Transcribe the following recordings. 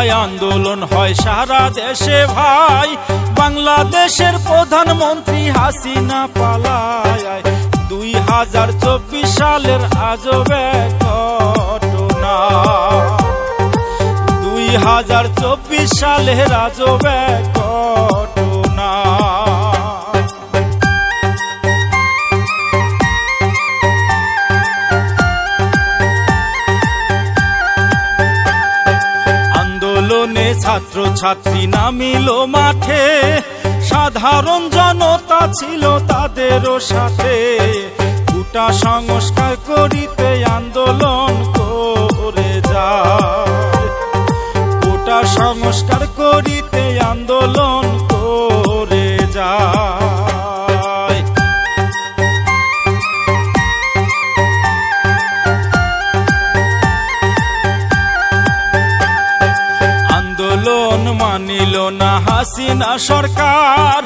জুলাই আন্দোলন হয় সারা দেশে ভাই, বাংলাদেশের প্রধানমন্ত্রী হাসিনা পালায়। 2024 সালের আজব এক ঘটনা, 2024 সালের আজব এক ঘটনা। আন্দোলনে ছাত্র ছাত্রী নামিল মাঠে, সাধারণ জনতা ছিল তাদেরও সাথে। গোটা সংস্কার করিতে আন্দোলন করে যায়, গোটা সংস্কার করিতে আন্দোলন করে যায়। আন্দোলন মানিল না হাসিনা সরকার,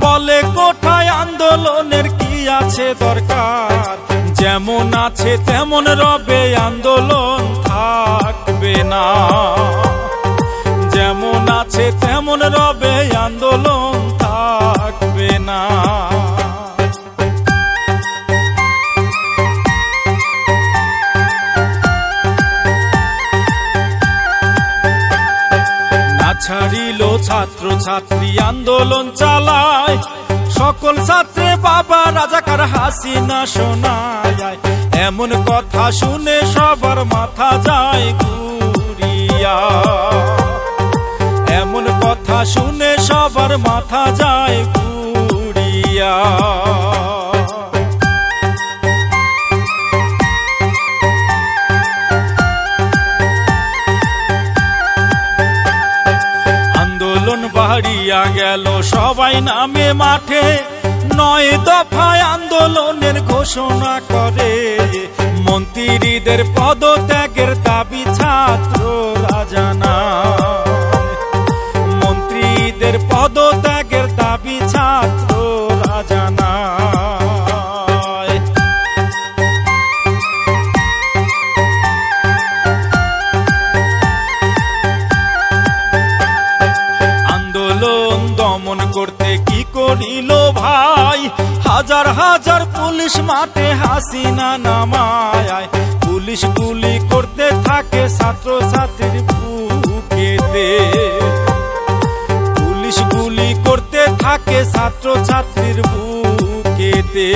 বলে কোথায় আন্দোলনের কি আছে দরকার। যেমন আছে তেমন রবে, আন্দোলন থাকবে না। যেমন আছে তেমন রবে, আন্দোলন থাকবে না। ছাড়িল ছাত্র ছাত্রী আন্দোলন চালায়, সকল ছাত্রে বাবা রাজাকার হাসিনা শোনায়। এমন কথা শুনে সবার মাথা যায় ঘুরিয়া, এমন কথা শুনে সবার মাথা যায় ঘুরিয়া। আন্দোলন বাড়িয়া গেল সবাই নামে মাঠে, 9 দফায় আন্দোলনের ঘোষণা করে। মন্ত্রীদের পদত্যাগের দাবি ছাত্ররা জানায়, মন্ত্রীদের পদত্যাগের দাবি ছাত্ররা জানায়। আন্দোলন দমন করতে কি করিল ভাই, হাজার হাজার পুলিশ মাঠে হাসিনা নামায়। পুলিশ গুলি করতে থাকে ছাত্র ছাত্রীর বুকেতে, পুলিশ গুলি করতে থাকে ছাত্র ছাত্রীর বুকেতে।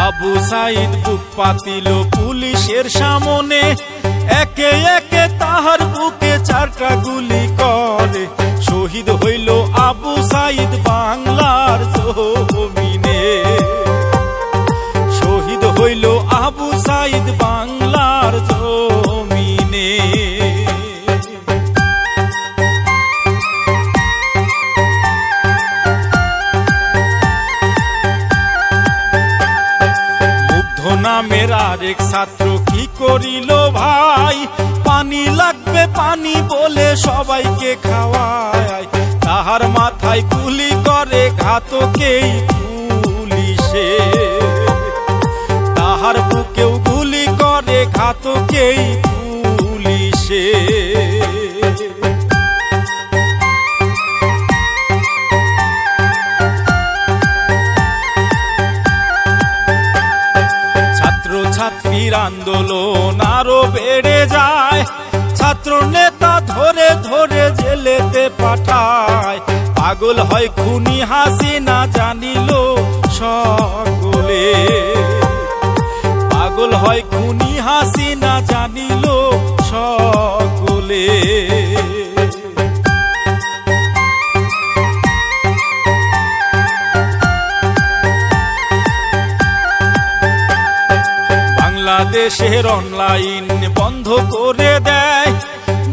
আবু সাইদ বুক পাতিল পুলিশের সামনে, একে একে তাহার বুকে 4টা গুলি করে। শহীদ হইল আবু সাইদ বাংলার জমিনে, শহীদ হইল আবু সাইদ বাংলার জমিনে। নামের আরেক ছাত্র কি করিল ভাই, পানি লাগবে পানি বলে সবাইকে খাওয়ায়। তাহার মাথায় গুলি করে ঘাতকেই পুলিশে, তাহার বুকেও গুলি করে ঘাতকেই পুলিশে। ছাত্রীর আন্দোলন আরো বেড়ে যায়, ছাত্র নেতা ধরে ধরে জেলেতে পাঠায়। পাগল হয় খুনি হাসিনা জানিল সকলে, পাগল হয় খুনি হাসিনা জানিল সকলে। বাংলাদেশের অনলাইন বন্ধ করে দেয়,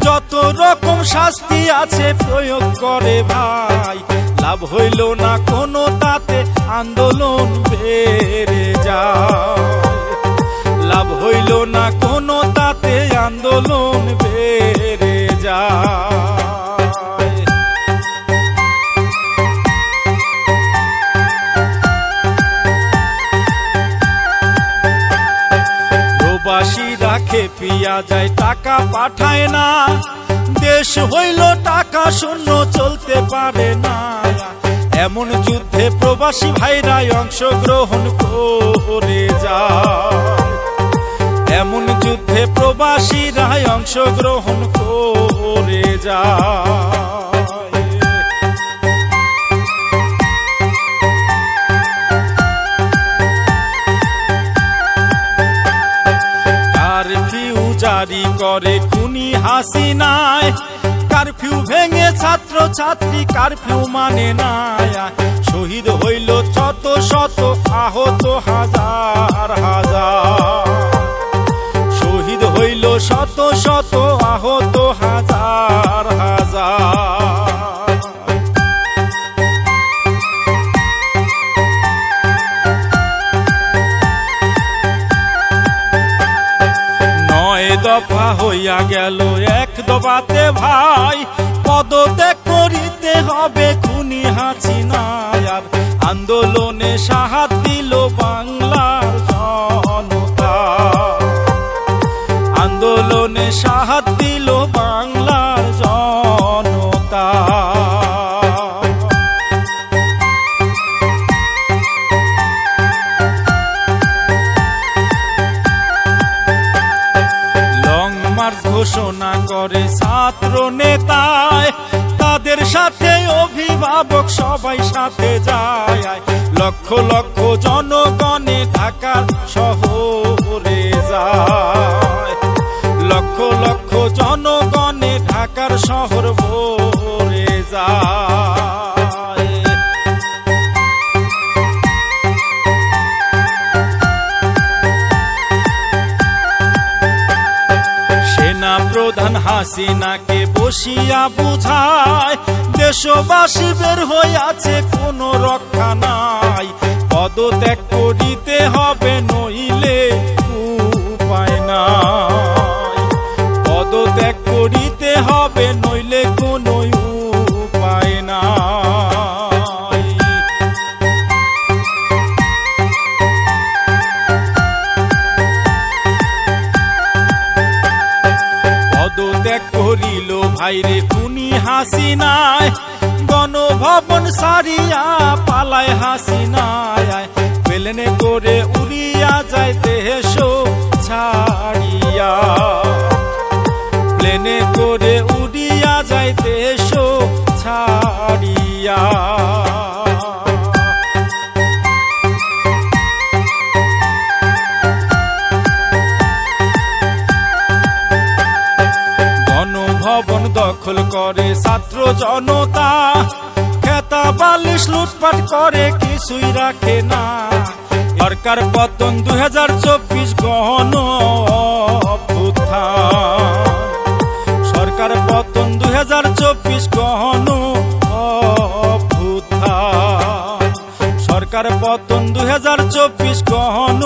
যত রকম শাস্তি আছে প্রয়োগ করে ভাই। লাভ হইল না কোনো তাতে, আন্দোলন বেড়ে যায়। লাভ হইল না কোনো তাতে, আন্দোলন বেড়ে যায়। খেপিয়া যায়, টাকা পাঠায় না। দেশ হইল টাকা শূন্য, চলতে পারে না। এমন যুদ্ধে প্রবাসী ভাইরাই অংশগ্রহণ করে যায়, এমন যুদ্ধে প্রবাসীরাই অংশগ্রহণ করে যায়। কারফিউ জারি করে খুনি হাসিনায়, কারফিউ ভেঙে ছাত্র ছাত্রী কারফিউ মানে না। শহীদ হইল শত শত, আহত হাজার হাজার। শহীদ হইল শত শত, আহত হাজার হাজার। নয় দফা হইয়া গেল এক দফাতে ভাই, পদত্যাগ করিতে হবে খুনি হাসিনায়। আন্দোলনে সাহায্য দিল বাংলার জনতা, আন্দোলনে সাহায্য দিল বাংলার জনতা। লং মার্চ ঘোষণা করে ছাত্র নেতায়, তাদের সাথে অভিভাবক সবাই সাথে যায়। লক্ষ লক্ষ জনগণে ঢাকার শহরে যায়, লক্ষ লক্ষ জনগণে ঢাকার শহর ভরে যায়। সেনা প্রধান হাসিনাকে বসিয়া বুঝায়, দেশবাসী বের হইয়াছে কোনো রক্ষা নাই। পদত্যাগ করিতে হবে নইলে উপায় নাই, পদত্যাগ করিতে হবে নইলে কোনো উপায় নাই। পদত্যাগ করিল ভাইরে খুনি হাসিনায়, গণভবন সারিয়া পালায় হাসিনায়। প্লেনে করে উড়িয়া যায় দেশ ছাড়িয়া, প্লেনে করে উড়িয়া যায় দেশ ছাড়িয়া। গণভবন দখল করে ছাত্র জনতা, খেতা বালিশ লুটপাট করে কিছুই রাখে না। সরকার পতন 2024 গণ অভ্যুত্থান, সরকার পতন 2024 গণ অভ্যুত্থান, সরকার পতন 2024 গণ